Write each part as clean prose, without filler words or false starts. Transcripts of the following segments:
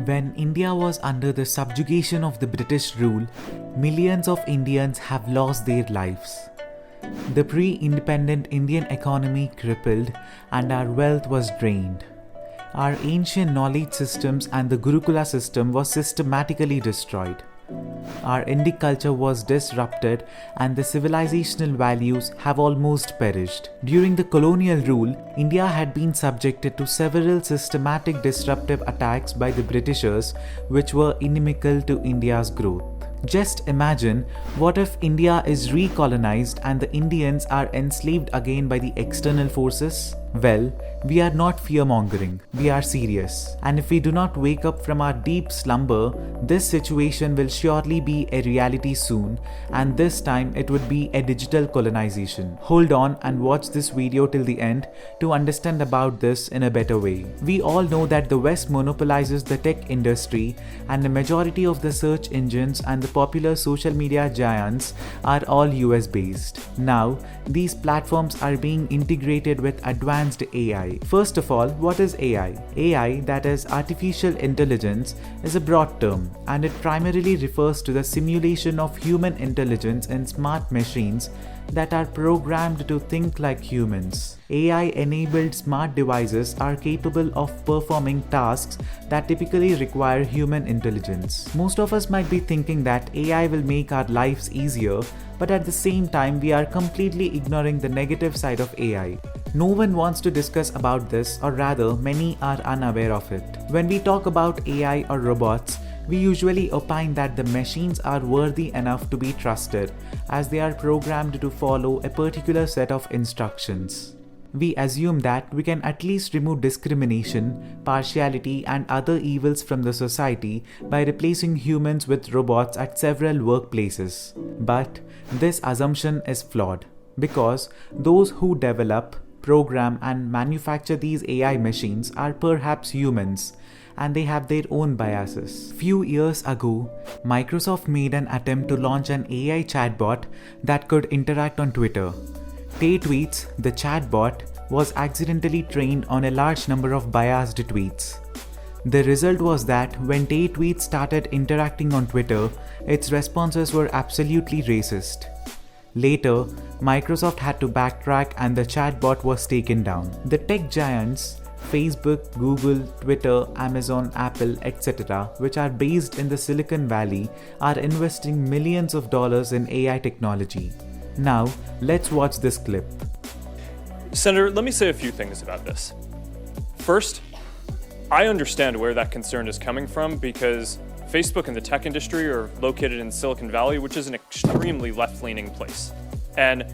When India was under the subjugation of the British rule, millions of Indians have lost their lives. The pre-independent Indian economy crippled and our wealth was drained. Our ancient knowledge systems and the Gurukula system was systematically destroyed. Our Indic culture was disrupted and the civilizational values have almost perished. During the colonial rule, India had been subjected to several systematic disruptive attacks by the Britishers which were inimical to India's growth. Just imagine, what if India is recolonized and the Indians are enslaved again by the external forces? Well, we are not fear-mongering, we are serious. And if we do not wake up from our deep slumber, this situation will surely be a reality soon, and this time it would be a digital colonization. Hold on and watch this video till the end to understand about this in a better way. We all know that the West monopolizes the tech industry and the majority of the search engines and the popular social media giants are all US based. Now, these platforms are being integrated with advanced AI. First of all, what is AI? AI, that is artificial intelligence, is a broad term and it primarily refers to the simulation of human intelligence in smart machines that are programmed to think like humans. AI-enabled smart devices are capable of performing tasks that typically require human intelligence. Most of us might be thinking that AI will make our lives easier, but at the same time we are completely ignoring the negative side of AI. No one wants to discuss about this, or rather many are unaware of it. When we talk about AI or robots, we usually opine that the machines are worthy enough to be trusted as they are programmed to follow a particular set of instructions. We assume that we can at least remove discrimination, partiality and other evils from the society by replacing humans with robots at several workplaces. But this assumption is flawed because those who develop, program and manufacture these AI machines are perhaps humans, and they have their own biases. Few years ago, Microsoft made an attempt to launch an AI chatbot that could interact on Twitter. Tweets, the chatbot, was accidentally trained on a large number of biased tweets. The result was that when Tweets started interacting on Twitter, its responses were absolutely racist. Later, Microsoft had to backtrack and the chatbot was taken down. The tech giants, Facebook, Google, Twitter, Amazon, Apple, etc., which are based in the Silicon Valley, are investing millions of dollars in AI technology. Now, let's watch this clip. Senator, let me say a few things about this. First, I understand where that concern is coming from because Facebook and the tech industry are located in Silicon Valley, which is an extremely left-leaning place. And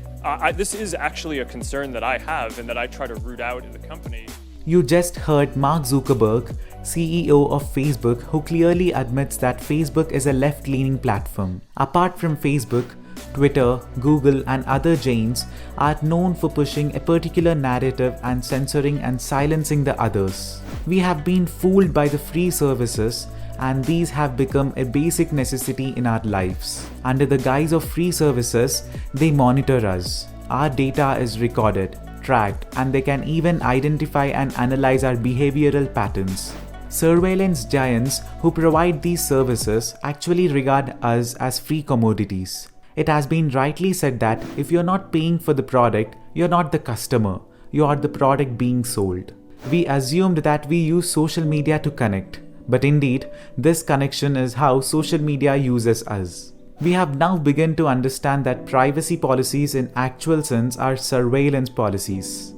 this is actually a concern that I have and that I try to root out in the company. You just heard Mark Zuckerberg, CEO of Facebook, who clearly admits that Facebook is a left-leaning platform. Apart from Facebook, Twitter, Google and other giants are known for pushing a particular narrative and censoring and silencing the others. We have been fooled by the free services, and these have become a basic necessity in our lives. Under the guise of free services, they monitor us. Our data is recorded, tracked, and they can even identify and analyze our behavioral patterns. Surveillance giants who provide these services actually regard us as free commodities. It has been rightly said that if you're not paying for the product, you're not the customer, you are the product being sold. We assumed that we use social media to connect. But indeed, this connection is how social media uses us. We have now begun to understand that privacy policies in actual sense are surveillance policies.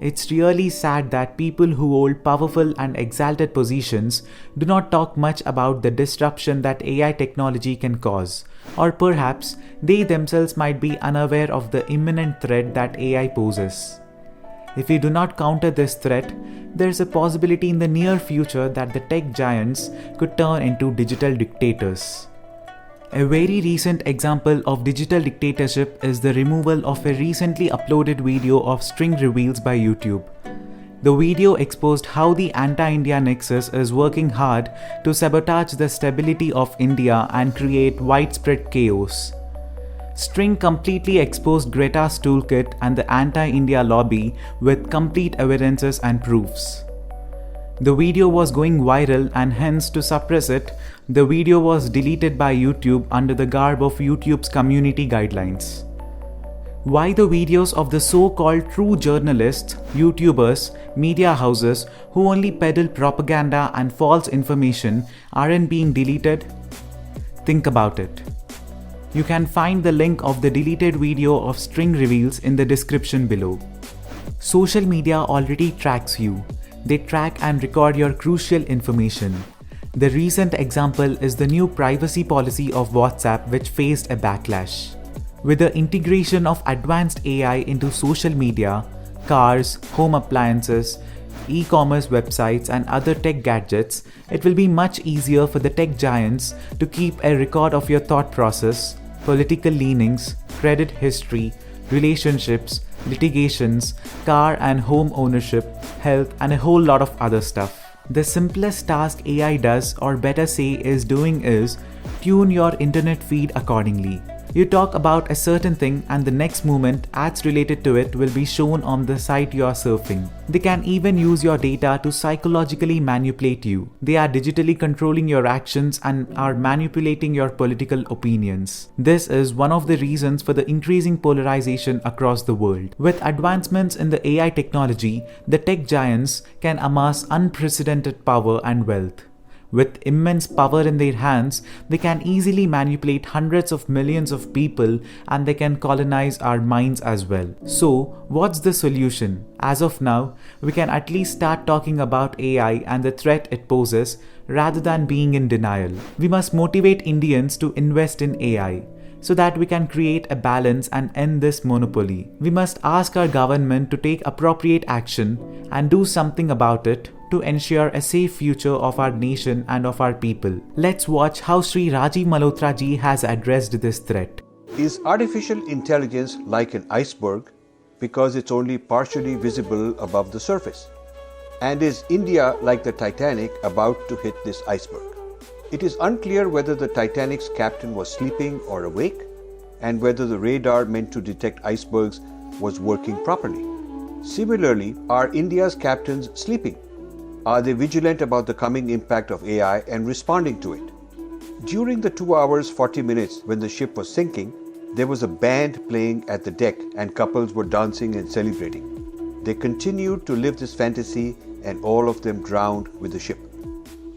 It's really sad that people who hold powerful and exalted positions do not talk much about the disruption that AI technology can cause, or perhaps they themselves might be unaware of the imminent threat that AI poses. If we do not counter this threat, there is a possibility in the near future that the tech giants could turn into digital dictators. A very recent example of digital dictatorship is the removal of a recently uploaded video of string reveals by YouTube. The video exposed how the anti-India nexus is working hard to sabotage the stability of India and create widespread chaos. String completely exposed Greta's toolkit and the anti-India lobby with complete evidences and proofs. The video was going viral, and hence, to suppress it, the video was deleted by YouTube under the garb of YouTube's community guidelines. Why the videos of the so-called true journalists, YouTubers, media houses who only peddle propaganda and false information aren't being deleted? Think about it. You can find the link of the deleted video of string reveals in the description below. Social media already tracks you. They track and record your crucial information. The recent example is the new privacy policy of WhatsApp, which faced a backlash. With the integration of advanced AI into social media, cars, home appliances, e-commerce websites and other tech gadgets, it will be much easier for the tech giants to keep a record of your thought process, political leanings, credit history, relationships, litigations, car and home ownership, health, and a whole lot of other stuff. The simplest task AI does, or better say is doing, is tune your internet feed accordingly. You talk about a certain thing and the next moment ads related to it will be shown on the site you are surfing. They can even use your data to psychologically manipulate you. They are digitally controlling your actions and are manipulating your political opinions. This is one of the reasons for the increasing polarization across the world. With advancements in the AI technology, the tech giants can amass unprecedented power and wealth. With immense power in their hands, they can easily manipulate hundreds of millions of people, and they can colonize our minds as well. So, what's the solution? As of now, we can at least start talking about AI and the threat it poses rather than being in denial. We must motivate Indians to invest in AI, so that we can create a balance and end this monopoly. We must ask our government to take appropriate action and do something about it to ensure a safe future of our nation and of our people. Let's watch how Sri Rajiv Malhotra ji has addressed this threat. Is artificial intelligence like an iceberg because it's only partially visible above the surface? And is India like the Titanic about to hit this iceberg? It is unclear whether the Titanic's captain was sleeping or awake, and whether the radar meant to detect icebergs was working properly. Similarly, are India's captains sleeping? Are they vigilant about the coming impact of AI and responding to it? During the 2 hours 40 minutes when the ship was sinking, there was a band playing at the deck and couples were dancing and celebrating. They continued to live this fantasy and all of them drowned with the ship.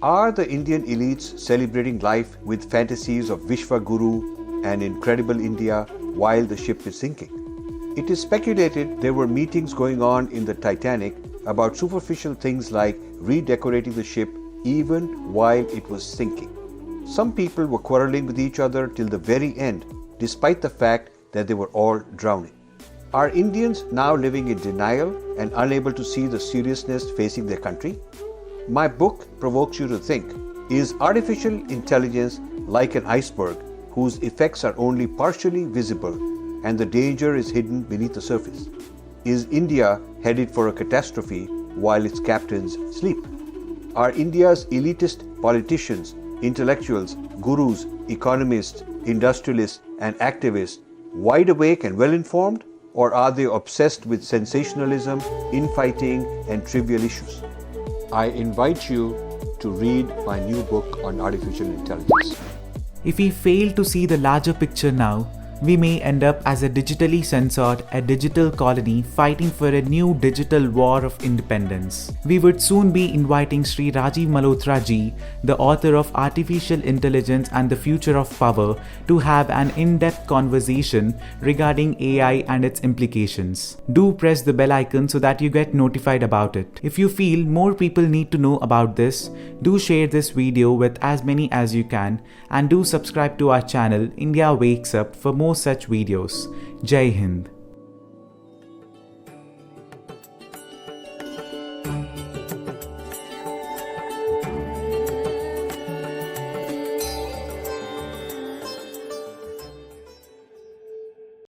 Are the Indian elites celebrating life with fantasies of Vishwa Guru and incredible India while the ship is sinking? It is speculated there were meetings going on in the Titanic about superficial things like redecorating the ship even while it was sinking. Some people were quarreling with each other till the very end, despite the fact that they were all drowning. Are Indians now living in denial and unable to see the seriousness facing their country? My book provokes you to think, is artificial intelligence like an iceberg whose effects are only partially visible and the danger is hidden beneath the surface? Is India headed for a catastrophe while its captains sleep? Are India's elitist politicians, intellectuals, gurus, economists, industrialists, and activists wide awake and well informed, or are they obsessed with sensationalism, infighting, and trivial issues? I invite you to read my new book on artificial intelligence. If we fail to see the larger picture now, we may end up as a digitally censored, a digital colony fighting for a new digital war of independence. We would soon be inviting Sri Rajiv Malhotra ji, the author of Artificial Intelligence and the Future of Power, to have an in-depth conversation regarding AI and its implications. Do press the bell icon so that you get notified about it. If you feel more people need to know about this, do share this video with as many as you can, and do subscribe to our channel India Wakes Up for more such videos. Jai Hind.